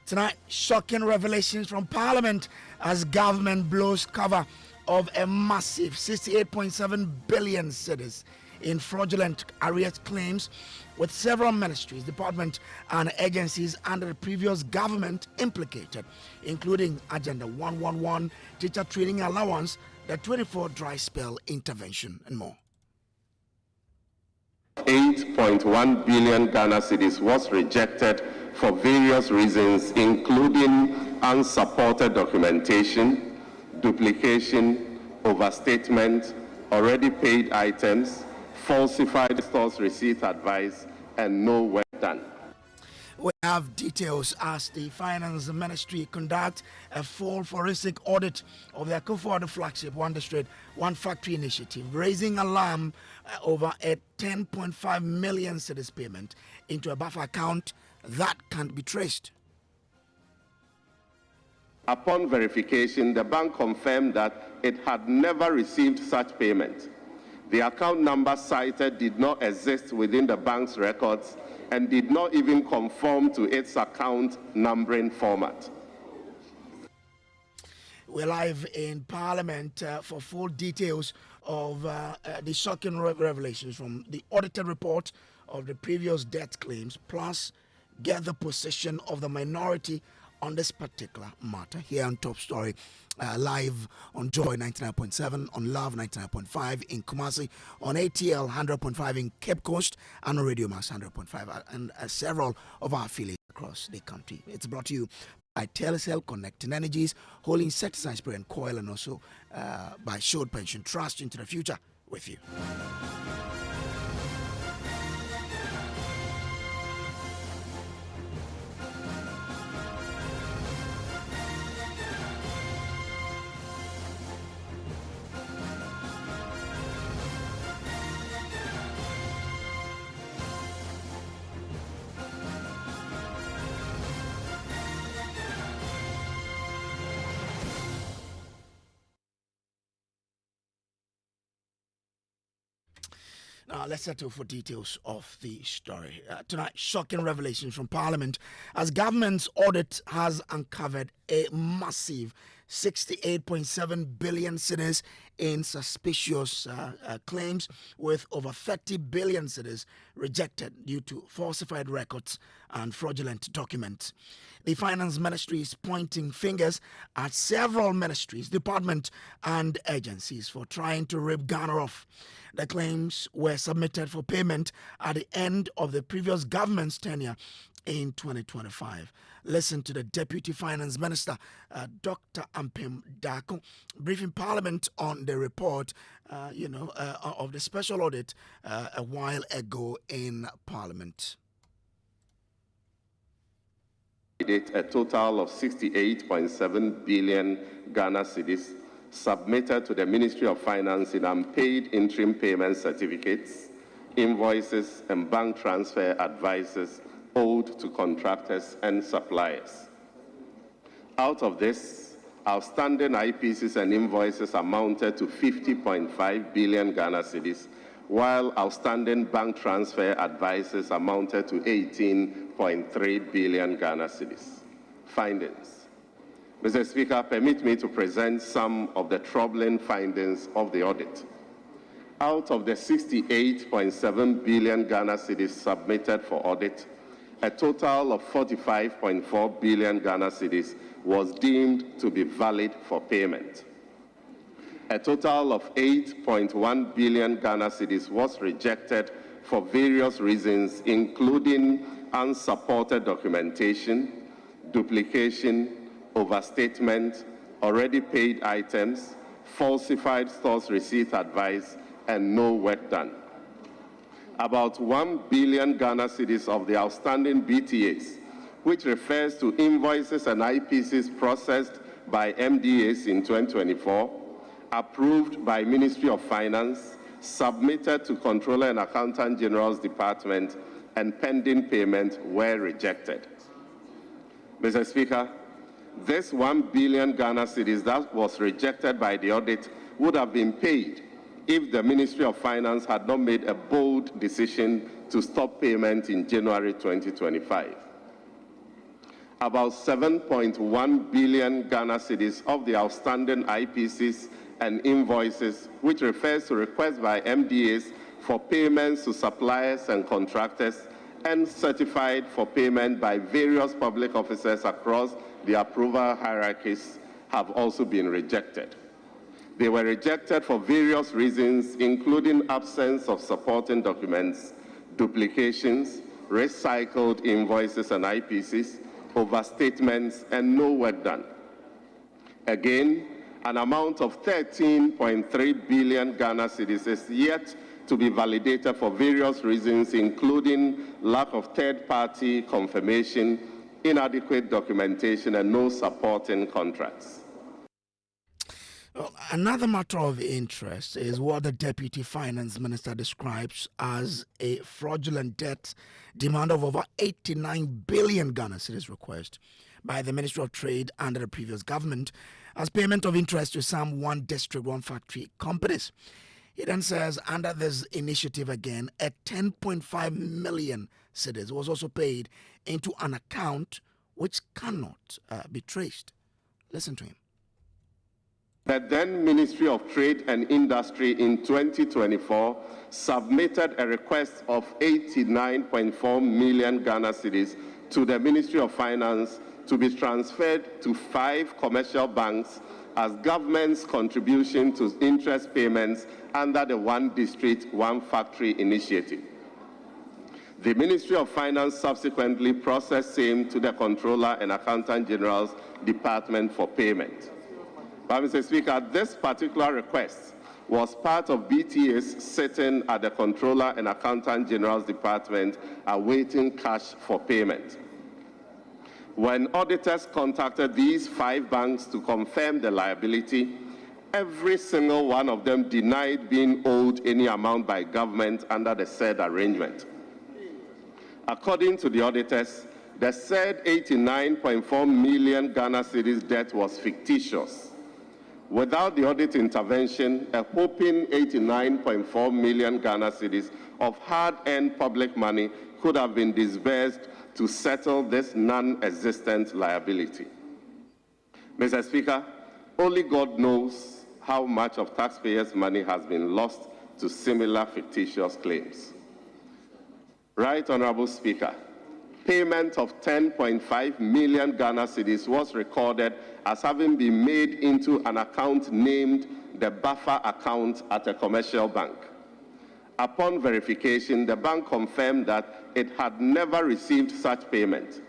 Tonight, shocking revelations from Parliament as government blows cover of a massive 68.7 billion cedis in fraudulent arrears claims, with several ministries, departments, and agencies under the previous government implicated, including Agenda 111, teacher training allowance, the 24 dry spell intervention, and more. 8.1 billion Ghana cedis was rejected for various reasons, including unsupported documentation, duplication, overstatement, already paid items, falsified stores receipt advice, and no work done. We have details as the Finance Ministry conduct a full forensic audit of the Akufo-Addo flagship One District, One Factory initiative, raising alarm over a 10.5 million cedis payment into a buffer account that can't be traced. Upon verification, the bank confirmed that it had never received such payment. The account number cited did not exist within the bank's records and did not even conform to its account numbering format. We're live in Parliament for full details of the shocking revelations from the audited report of the previous debt claims, plus get the position of the minority on this particular matter here on Top Story, live on Joy 99.7, on Love 99.5 in Kumasi, on ATL 100.5 in Cape Coast, and on Radio Max 100.5, and several of our affiliates across the country. It's brought to you by Telecel, Connecting Energies, Holy Insecticide Spray and Coil, and also by Showed Pension Trust. Into the future with you. Now, let's settle for details of the story. Tonight, shocking revelations from Parliament as government's audit has uncovered a massive 68.7 billion cedis in suspicious claims, with over 30 billion cedis rejected due to falsified records and fraudulent documents. The Finance Ministry is pointing fingers at several ministries, departments, and agencies for trying to rip Ghana off. The claims were submitted for payment at the end of the previous government's tenure in 2025. Listen to the Deputy Finance Minister, Dr. Ampem Dako, briefing Parliament on the report, of the special audit a while ago in Parliament. A total of 68.7 billion Ghana cedis submitted to the Ministry of Finance in unpaid interim payment certificates, invoices, and bank transfer advices owed to contractors and suppliers. Out of this, outstanding IPCs and invoices amounted to 50.5 billion Ghana cedis, while outstanding bank transfer advices amounted to 18.3 billion Ghana cedis. Findings. Mr. Speaker, permit me to present some of the troubling findings of the audit. Out of the 68.7 billion Ghana cedis submitted for audit, a total of 45.4 billion Ghana cedis was deemed to be valid for payment. A total of 8.1 billion Ghana cedis was rejected for various reasons, including unsupported documentation, duplication, overstatement, already paid items, falsified stores receipt advice, and no work done. About 1 billion Ghana cedis of the outstanding BTAs, which refers to invoices and IPCs processed by MDAs in 2024, approved by Ministry of Finance, submitted to Controller and Accountant General's Department, and pending payment were rejected. Mr. Speaker, this 1 billion Ghana cedis that was rejected by the audit would have been paid if the Ministry of Finance had not made a bold decision to stop payment in January 2025. about 7.1 billion Ghana cedis of the outstanding IPCs and invoices, which refers to requests by MDAs for payments to suppliers and contractors, and certified for payment by various public officers across the approval hierarchies, have also been rejected. They were rejected for various reasons, including absence of supporting documents, duplications, recycled invoices and IPCs, overstatements, and no work done. Again, an amount of 13.3 billion Ghana cedis is yet to be validated for various reasons, including lack of third-party confirmation, inadequate documentation, and no supporting contracts. Well, another matter of interest is what the Deputy Finance Minister describes as a fraudulent debt demand of over 89 billion Ghana cedis request by the Ministry of Trade under the previous government as payment of interest to some one district, one factory companies. He then says under this initiative again, a 10.5 million cedis was also paid into an account which cannot be traced. Listen to him. The then Ministry of Trade and Industry in 2024 submitted a request of 89.4 million Ghana cedis to the Ministry of Finance to be transferred to 5 commercial banks as government's contribution to interest payments under the One District, One Factory initiative. The Ministry of Finance subsequently processed same to the Controller and Accountant General's Department for payment. But Mr. Speaker, this particular request was part of BTA's sitting at the Controller and Accountant General's Department awaiting cash for payment. When auditors contacted these 5 banks to confirm the liability, every single one of them denied being owed any amount by government under the said arrangement. According to the auditors, the said 89.4 million Ghana cedis debt was fictitious. Without the audit intervention, a whopping 89.4 million Ghana cedis of hard-earned public money could have been disbursed to settle this non-existent liability. Mr. Speaker, only God knows how much of taxpayers' money has been lost to similar fictitious claims. Right, Honorable Speaker, payment of 10.5 million Ghana cedis was recorded as having been made into an account named the buffer account at a commercial bank. Upon verification, the bank confirmed that it had never received such payment.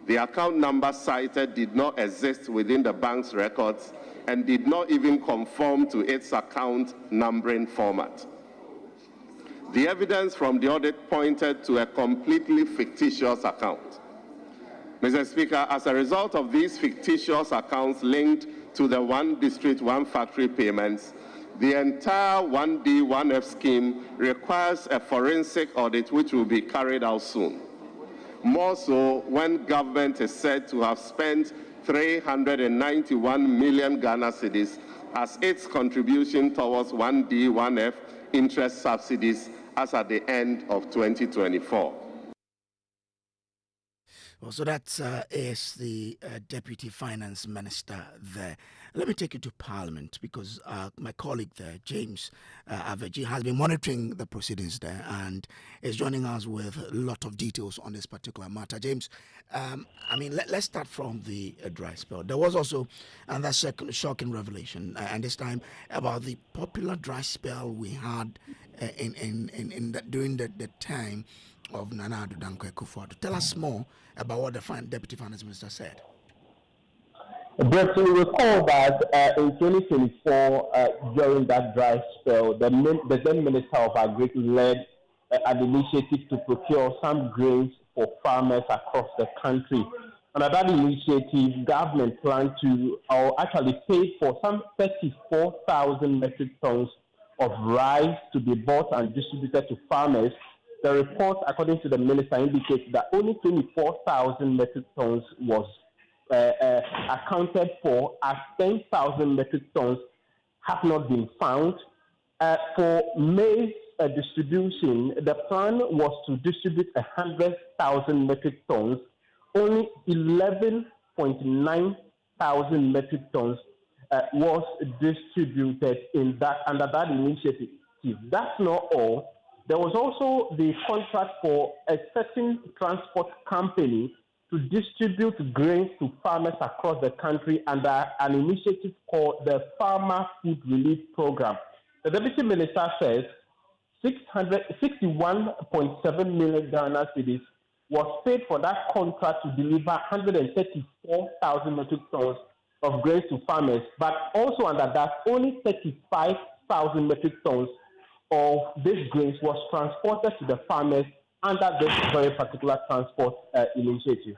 The account number cited did not exist within the bank's records and did not even conform to its account numbering format. The evidence from the audit pointed to a completely fictitious account. Mr. Speaker, as a result of these fictitious accounts linked to the One District, One Factory payments, the entire 1D, 1F scheme requires a forensic audit which will be carried out soon. More so when government is said to have spent 391 million Ghana cedis as its contribution towards 1D, 1F interest subsidies as at the end of 2024. Well, so that is the Deputy Finance Minister there. Let me take you to Parliament because my colleague there, James Aveji, has been monitoring the proceedings there and is joining us with a lot of details on this particular matter. James, let's start from the dry spell. There was also another shocking revelation, and this time about the popular dry spell we had during the time of Nana Addo Dankwa Akufo-Addo. Tell us more about what the Deputy Finance Minister said. Brett, you recall that in 2024, during that dry spell, the then Minister of Agri led an initiative to procure some grains for farmers across the country. Under that initiative, government planned to, or actually paid for some 34,000 metric tons of rice to be bought and distributed to farmers. The report, according to the minister, indicates that only 24,000 metric tons was accounted for, as 10,000 metric tons have not been found. For maize distribution, the plan was to distribute 100,000 metric tons, only 11.9 thousand metric tons was distributed in that under that initiative. That's not all. There was also the contract for a certain transport company to distribute grains to farmers across the country under an initiative called the Farmer Food Relief Program. The Deputy Minister says 61.7 million Ghana cedis was paid for that contract to deliver 134,000 metric tons of grains to farmers, but also under that, only 35,000 metric tons of these grains was transported to the farmers under this very particular transport initiative.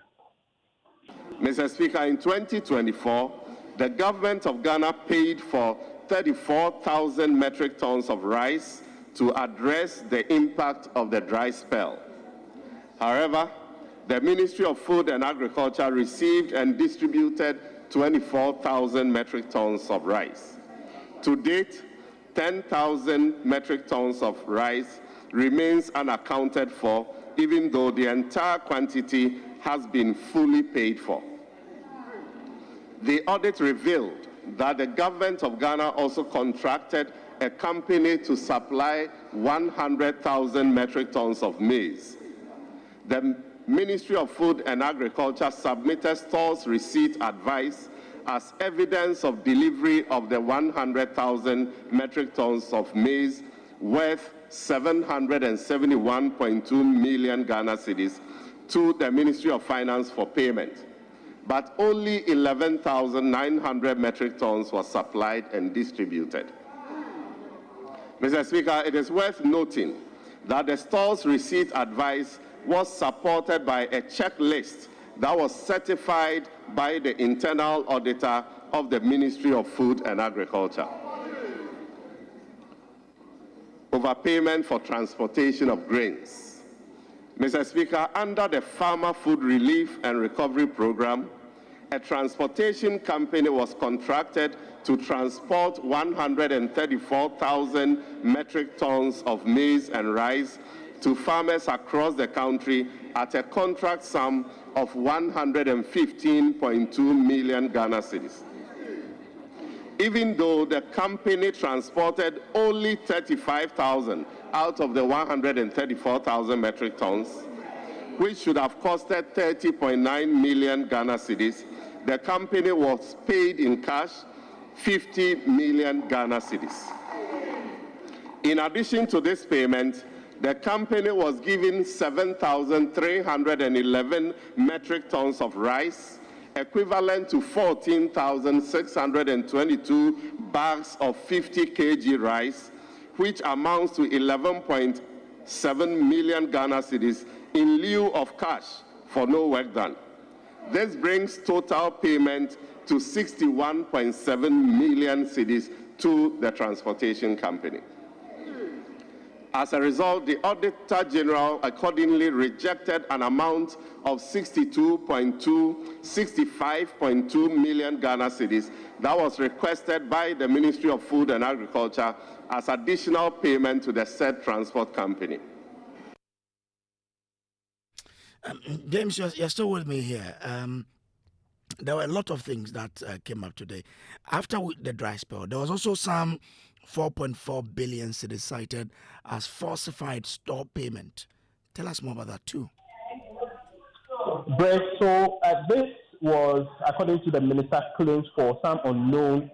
Mr. Speaker, in 2024, the government of Ghana paid for 34,000 metric tons of rice to address the impact of the dry spell. However, the Ministry of Food and Agriculture received and distributed 24,000 metric tons of rice. To date, 10,000 metric tons of rice remains unaccounted for, even though the entire quantity has been fully paid for. The audit revealed that the government of Ghana also contracted a company to supply 100,000 metric tons of maize. The Ministry of Food and Agriculture submitted stores receipt advice as evidence of delivery of the 100,000 metric tons of maize worth 771.2 million Ghana cedis to the Ministry of Finance for payment. But only 11,900 metric tons was supplied and distributed. Mr. Speaker, it is worth noting that the store's receipt advice was supported by a checklist that was certified by the internal auditor of the Ministry of Food and Agriculture. Overpayment for transportation of grains. Mr. Speaker, under the Farmer Food Relief and Recovery Program, a transportation company was contracted to transport 134,000 metric tons of maize and rice to farmers across the country at a contract sum of 115.2 million Ghana cedis. Even though the company transported only 35,000 out of the 134,000 metric tons, which should have costed 30.9 million Ghana cedis, the company was paid in cash 50 million Ghana cedis. In addition to this payment, the company was given 7,311 metric tons of rice, equivalent to 14,622 bags of 50 kg rice, which amounts to 11.7 million Ghana cedis in lieu of cash for no work done. This brings total payment to 61.7 million cedis to the transportation company. As a result, the Auditor General accordingly rejected an amount of 65.2 million Ghana cedis that was requested by the Ministry of Food and Agriculture as additional payment to the said transport company. James, you're still with me here. There were a lot of things that came up today. After the dry spell, there was also some 4.4 billion cedis cited as falsified store payment. Tell us more about that too. Brace, so this was, according to the minister, claims for some unknown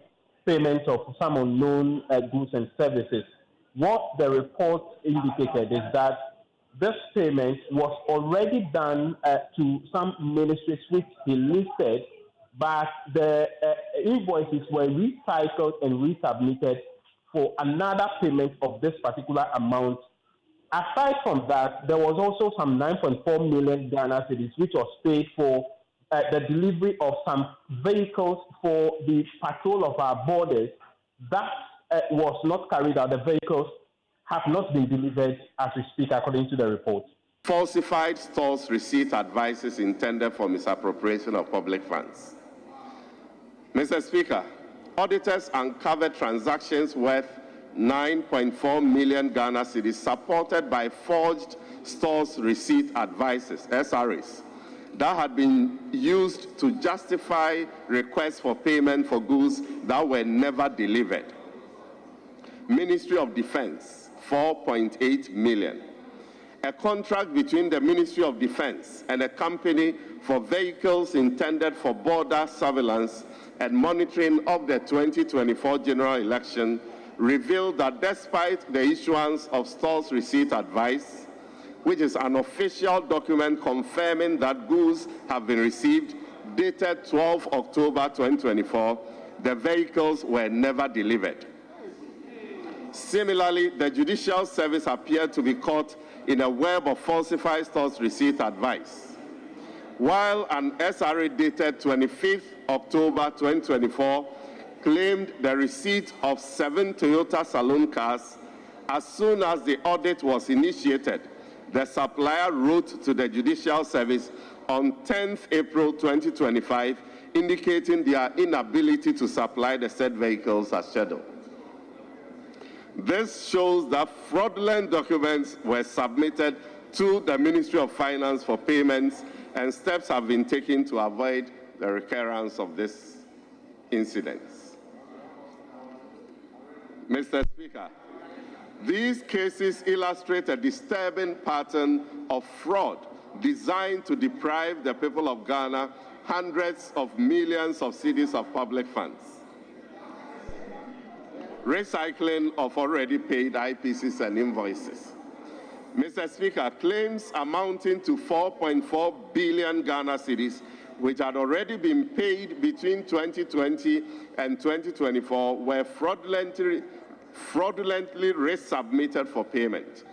payments of some unknown goods and services. What the report indicated is that this payment was already done to some ministries which he listed, but the invoices were recycled and resubmitted for another payment of this particular amount. Aside from that, there was also some 9.4 million Ghana cedis which was paid for the delivery of some vehicles for the patrol of our borders. That was not carried out. The vehicles have not been delivered as we speak, according to the report. Falsified stores receipt advices intended for misappropriation of public funds. Mr. Speaker, auditors uncovered transactions worth 9.4 million Ghana cedis supported by forged stores receipt advices, SRAs, that had been used to justify requests for payment for goods that were never delivered. Ministry of Defense, 4.8 million. A contract between the Ministry of Defense and a company for vehicles intended for border surveillance and monitoring of the 2024 general election revealed that despite the issuance of stores receipt advice, which is an official document confirming that goods have been received, dated 12 October 2024, the vehicles were never delivered. Similarly, the Judicial Service appeared to be caught in a web of falsified stores receipt advice. While an SRA dated 25th October 2024 claimed the receipt of 7 Toyota saloon cars, as soon as the audit was initiated, the supplier wrote to the Judicial Service on 10th April 2025, indicating their inability to supply the said vehicles as scheduled. This shows that fraudulent documents were submitted to the Ministry of Finance for payments, and steps have been taken to avoid the recurrence of this incident. Mr. Speaker, these cases illustrate a disturbing pattern of fraud designed to deprive the people of Ghana hundreds of millions of cedis of public funds. Recycling of already paid IPCs and invoices. Mr. Speaker, claims amounting to 4.4 billion Ghana cedis, which had already been paid between 2020 and 2024, were fraudulently resubmitted for payment.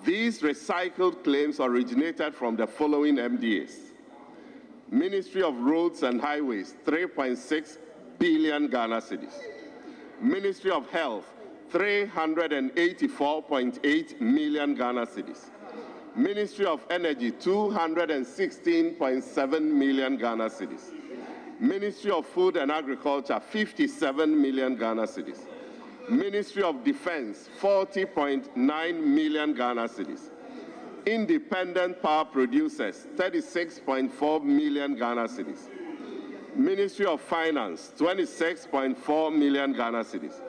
These recycled claims originated from the following MDAs. Ministry of Roads and Highways, 3.6 billion Ghana cedis. Ministry of Health, 384.8 million Ghana cedis. Ministry of Energy, 216.7 million Ghana cedis. Ministry of Food and Agriculture, 57 million Ghana cedis. Ministry of Defense, 40.9 million Ghana cedis. Independent power producers, 36.4 million Ghana cedis. Ministry of Finance, 26.4 million Ghana cedis.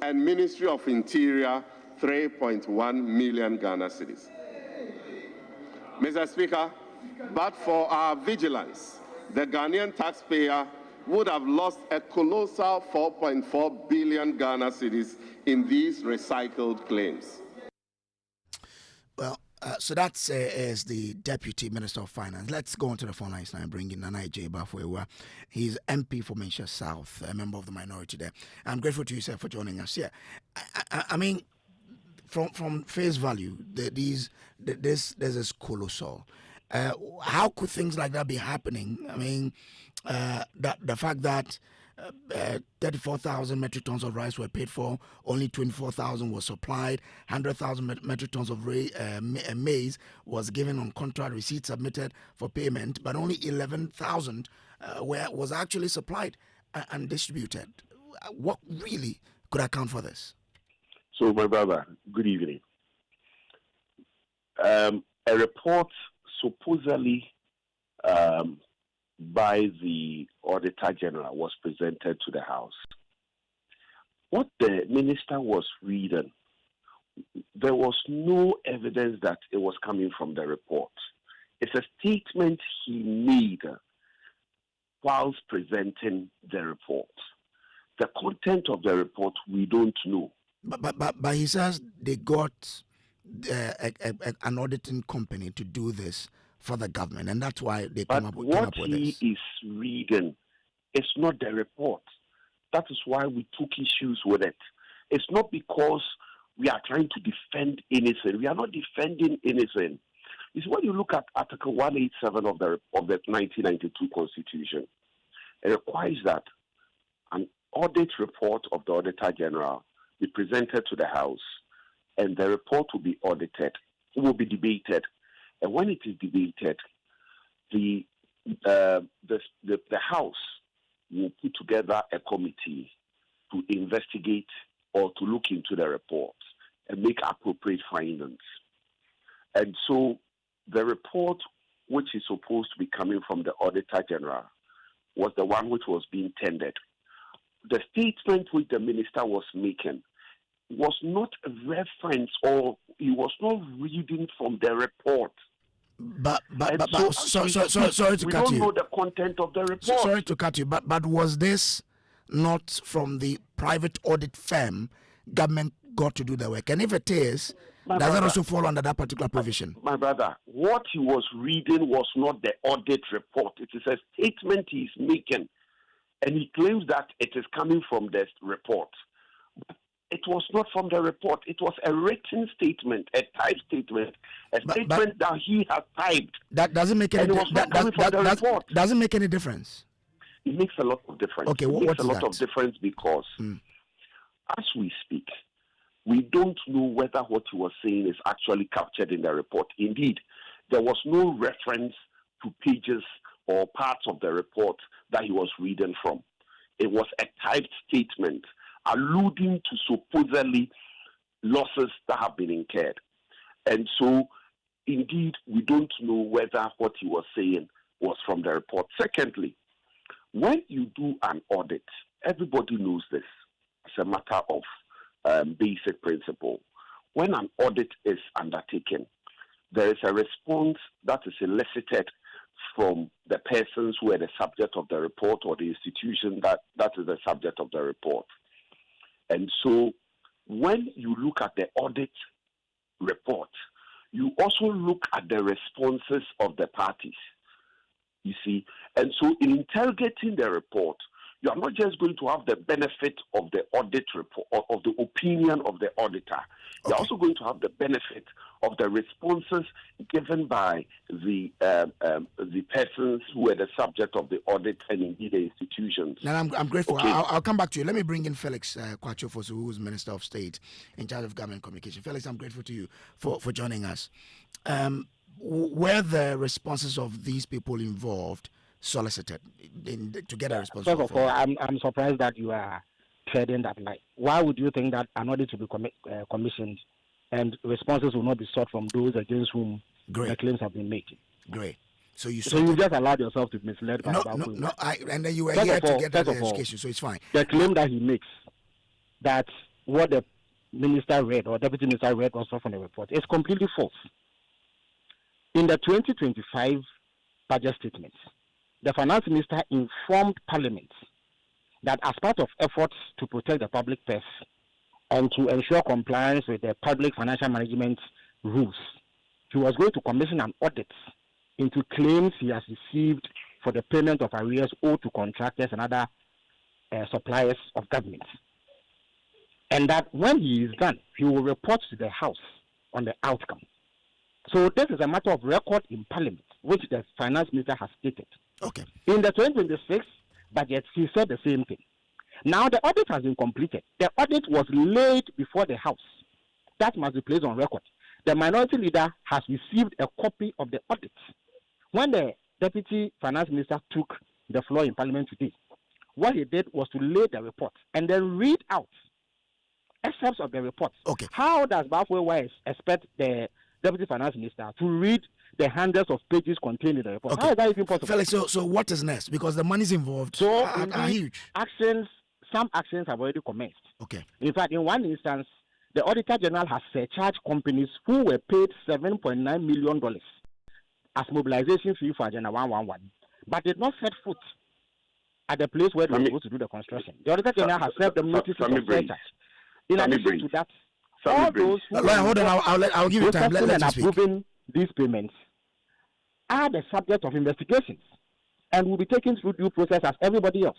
And Ministry of Interior, 3.1 million Ghana cedis. Mr. Speaker, but for our vigilance, the Ghanaian taxpayer would have lost a colossal 4.4 billion Ghana cedis in these recycled claims. Well, so that is the Deputy Minister of Finance. Let's go on to the phone lines now and bring in Nana J. Bafwewa. He's MP for Manchester South, a member of the minority there. I'm grateful to you, sir, for joining us. Yeah, I mean, from face value, this is colossal. How could things like that be happening? I mean, the fact that 34,000 metric tons of rice were paid for, only 24,000 was supplied, 100,000 metric tons of maize was given on contract, receipt submitted for payment, but only 11,000 was actually supplied and distributed. What really could account for this? So, my brother, good evening. A report supposedly by the Auditor General was presented to the House. What the minister was reading, there was no evidence that it was coming from the report. It's a statement he made whilst presenting the report. The content of the report, we don't know. But he says they got an auditing company to do this for the government, and that's why they came up with this. What he is reading is not the report. That is why we took issues with it. It's not because we are trying to defend anything. We are not defending anything. It's when you look at Article 187 of the 1992 Constitution, it requires that an audit report of the Auditor General be presented to the House, and the report will be audited. It will be debated. And when it is debated, the House will put together a committee to investigate or to look into the report and make appropriate findings. And so the report which is supposed to be coming from the Auditor General was the one which was being tendered. The statement which the minister was making was not a reference, or he was not reading from the report. But sorry to we cut don't you. know the content of the report. Sorry to cut you, but was this not from the private audit firm government got to do the work? And if it is, does that also fall under that particular provision? My brother, what he was reading was not the audit report. It is a statement he is making, and he claims that it is coming from the report. It was not from the report. It was a written statement, a typed statement, statement that he has typed. That doesn't make any difference. Doesn't make any difference. It makes a lot of difference. Okay, it makes a lot of difference because as we speak, we don't know whether what he was saying is actually captured in the report. Indeed, there was no reference to pages or parts of the report that he was reading from. It was a typed statement alluding to supposedly losses that have been incurred. And so, indeed, we don't know whether what he was saying was from the report. Secondly, when you do an audit, everybody knows this. It's a matter of basic principle. When an audit is undertaken, there is a response that is elicited from the persons who are the subject of the report or the institution that is the subject of the report. And so when you look at the audit report, you also look at the responses of the parties, you see. And so in interrogating the report, you are not just going to have the benefit of the audit report, or of the opinion of the auditor. You're also going to have the benefit of the responses given by the persons who are the subject of the audit and indeed the institutions. Now, I'm grateful. Okay. I'll come back to you. Let me bring in Felix Kwachofosu, who is Minister of State in charge of Government Communication. Felix, I'm grateful to you for joining us. Were the responses of these people involved solicited to get a response? First of all, I'm surprised that you are treading that line. Why would you think that an audit will be commissioned and responses will not be sought from those against whom the claims have been made? Great. So you just allowed yourself to be misled by and then you were here to get that education, so it's fine. The claim that he makes that what the minister read or deputy minister read was not from the report is completely false. In the 2025 budget statement, the finance minister informed Parliament that as part of efforts to protect the public purse and to ensure compliance with the public financial management rules, he was going to commission an audit into claims he has received for the payment of arrears owed to contractors and other suppliers of government. And that when he is done, he will report to the House on the outcome. So this is a matter of record in Parliament, which the finance minister has stated. Okay. In the 2026 budget, he said the same thing. Now the audit has been completed. The audit was laid before the House. That must be placed on record. The minority leader has received a copy of the audit. When the deputy finance minister took the floor in Parliament today, what he did was to lay the report and then read out excerpts of the report. Okay. How does Bafwe Wise expect the deputy finance minister to read the hundreds of pages contained in the report? Okay. How is that even possible? Felix, so what is next? Because the money's involved are huge. Some actions have already commenced. Okay. In fact, in one instance, the Auditor General has surcharged companies who were paid $7.9 million as mobilization fee for Agenda 111, but did not set foot at the place where they were supposed to do the construction. The Auditor General has served them notices of surcharge. In addition to that, all those who hold on, I'll give you time. Let and you speak. approving these payments are the subject of investigations and will be taken through due process as everybody else.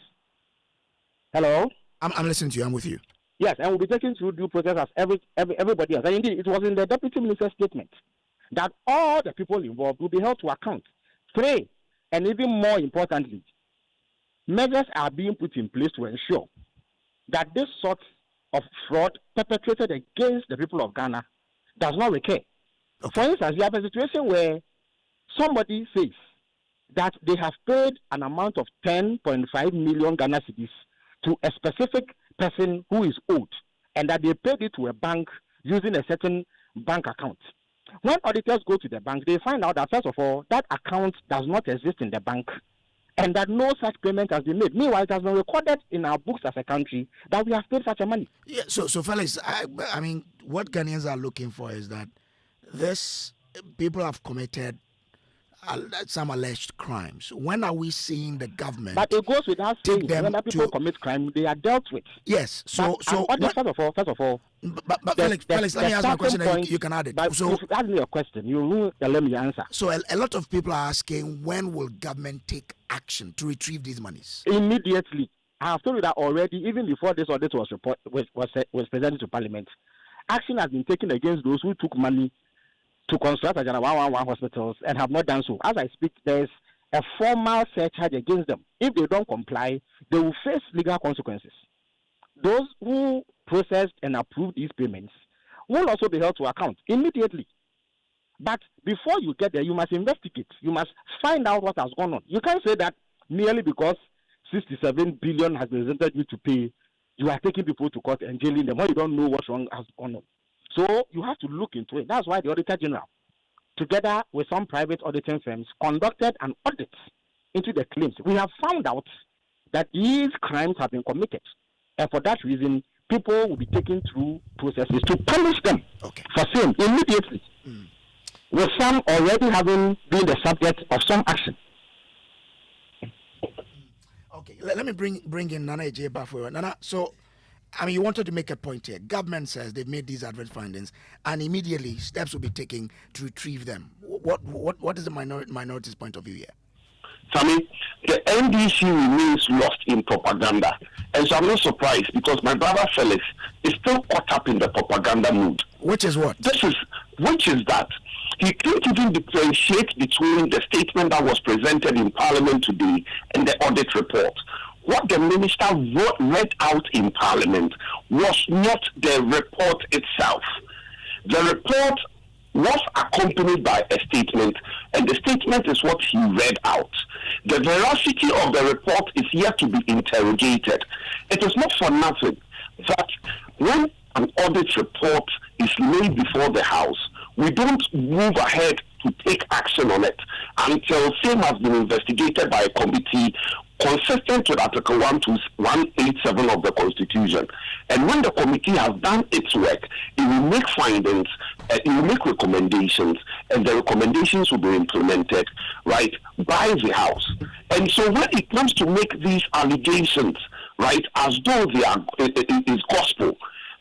Hello? I'm listening to you. I'm with you. Yes, and will be taken through due process as everybody else. And indeed, it was in the deputy minister's statement that all the people involved will be held to account. 3, and even more importantly, measures are being put in place to ensure that this sort of fraud perpetrated against the people of Ghana does not recur. Okay. For instance, you have a situation where somebody says that they have paid an amount of 10.5 million Ghana cedis to a specific person who is owed, and that they paid it to a bank using a certain bank account. When auditors go to the bank, they find out that, first of all, that account does not exist in the bank and that no such payment has been made. Meanwhile, it has been recorded in our books as a country that we have paid such a money. Yeah, so Felix, I mean, what Ghanaians are looking for is that this people have committed some alleged crimes. When are we seeing the government? But it goes without saying, when people commit crime, they are dealt with. Yes. First of all. But Felix, let me ask my question. You can add it. But if you ask me a question, you will let me answer. So a lot of people are asking, when will government take action to retrieve these monies? Immediately. I have told you that already, even before this audit was presented to Parliament. Action has been taken against those who took money to construct a 111 hospitals and have not done so. As I speak, there's a formal surcharge against them. If they don't comply, they will face legal consequences. Those who processed and approved these payments will also be held to account immediately. But before you get there, you must investigate. You must find out what has gone on. You can't say that merely because 67 billion has been presented you to pay, you are taking people to court and jailing them when you don't know what's wrong has gone on. So you have to look into it. That's why the Auditor General, together with some private auditing firms, conducted an audit into the claims. We have found out that these crimes have been committed. And for that reason, people will be taken through processes to punish them for sin immediately. With some already having been the subject of some action. Okay, let me bring in Nana J. Bafo. Nana, so I mean, you wanted to make a point here. Government says they've made these adverse findings, and immediately steps will be taken to retrieve them. What is the minority's point of view here? Sammy, the NDC remains lost in propaganda, and so I'm not surprised because my brother Felix is still caught up in the propaganda mood. Which is what? Which is that he can't even differentiate between the statement that was presented in Parliament today and the audit report. What the minister read out in Parliament was not the report itself. The report was accompanied by a statement, and the statement is what he read out. The veracity of the report is yet to be interrogated. It is not for nothing that when an audit report is laid before the House, we don't move ahead to take action on it until same has been investigated by a committee consistent with Article 187 of the Constitution. And when the committee has done its work, it will make findings, it will make recommendations, and the recommendations will be implemented, right, by the House. And so when it comes to make these allegations, right, as though they are it is gospel,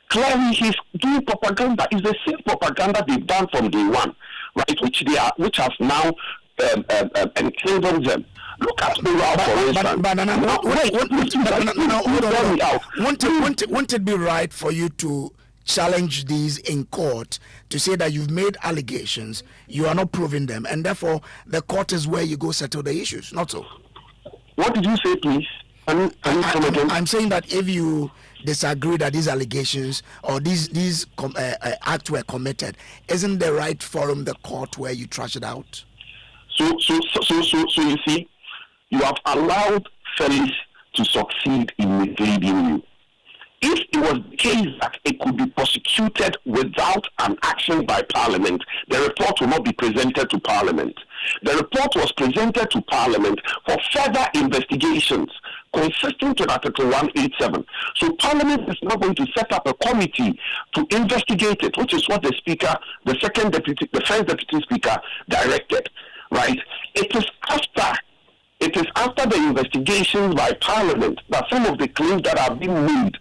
clearly he's doing propaganda. It's the same propaganda they've done from day one, right, which has now enkindled them. Look at Oral, for instance. Won't it be right for you to challenge these in court to say that you've made allegations, you are not proving them, and therefore the court is where you go settle the issues? Not so. What did you say, please? I'm saying that if you disagree that these allegations or these acts were committed, isn't the right forum the court where you trash it out? So you see, you have allowed Felix to succeed in misleading you. If it was the case that it could be prosecuted without an action by Parliament, the report will not be presented to Parliament. The report was presented to Parliament for further investigations consistent with Article 187. So Parliament is not going to set up a committee to investigate it, which is what the Speaker, the first Deputy Speaker directed, right? It is after the investigations by Parliament that some of the claims that are being made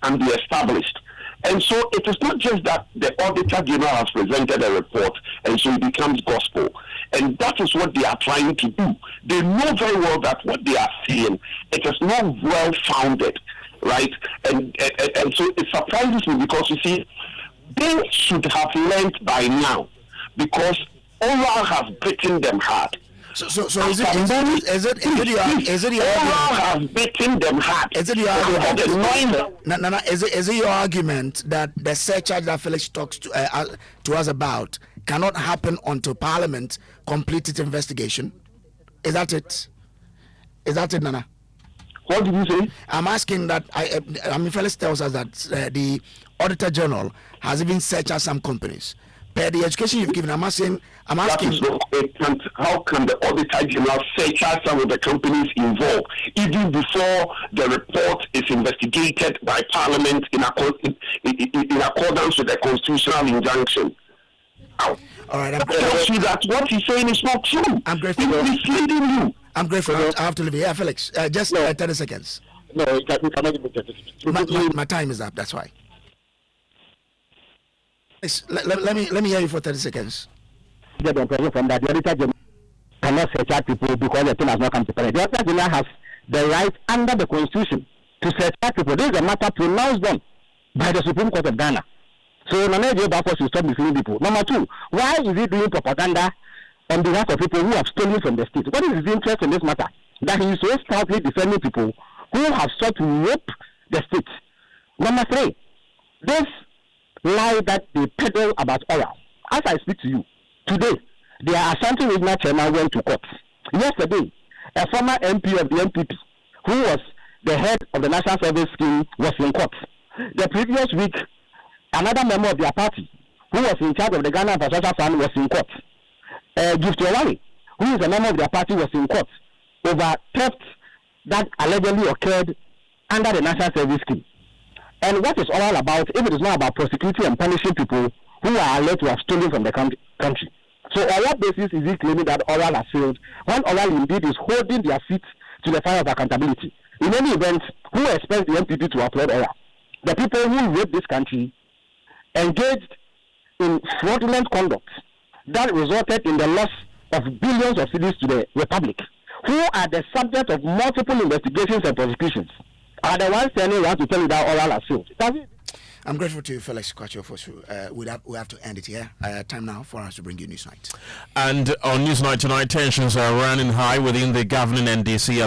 and be established. And so it is not just that the Auditor General has presented a report and so it becomes gospel. And that is what they are trying to do. They know very well that what they are saying, it is not well founded, right? And so it surprises me because, you see, they should have learned by now because Oral has beaten them hard. So is it your argument? Is it your argument? Is it your argument that the surcharge that Felix talks to us about cannot happen until Parliament completes its investigation? Is that it? Is that it, Nana? What did you say? I'm asking that. I mean, Felix tells us that the Auditor General has even surcharged some companies. Per the education you've given, I'm asking. That is not, how can the Auditor General search out some of the companies involved, even before the report is investigated by Parliament in accordance with the constitutional injunction? All right, that tells you that what he's saying is not true. I'm grateful. He's misleading you. I'm grateful. I have to leave here. Felix, just 30 seconds. No, you cannot give me 30 seconds. My time is up, that's why. Let me hear you for 30 seconds. Get the impression from that the Auditor General cannot search out people because the thing has not come to pass. The Auditor General has the right under the Constitution to search out people. This is a matter pronounced on by the Supreme Court of Ghana. So Nana Bafo should stop misleading people. Number two, why is he doing propaganda on behalf of people who have stolen from the state? What is his interest in this matter? That he is so stoutly defending people who have sought to rape the state. Number three, this lie that they peddle about oil. As I speak to you, today, their Ashanti Regional Chairman went to court. Yesterday, a former MP of the MPP, who was the head of the National Service Scheme, was in court. The previous week, another member of their party, who was in charge of the Ghana Infrastructure Fund, was in court. Gift Owari, who is a member of their party, was in court over theft that allegedly occurred under the National Service Scheme. And what is oral about if it is not about prosecuting and punishing people who are alleged to have stolen from the country? So on what basis is he claiming that oral has failed when oral indeed is holding their feet to the fire of accountability? In any event, who expects the MPP to applaud oral? The people who raped this country engaged in fraudulent conduct that resulted in the loss of billions of cedis to the Republic, who are the subject of multiple investigations and prosecutions, are the ones turning around to tell you that oral has failed. I'm grateful to Felix Kojo Brace. We have to end it here. Time now for us to bring you Newsnight. And on Newsnight tonight, tensions are running high within the governing NDC as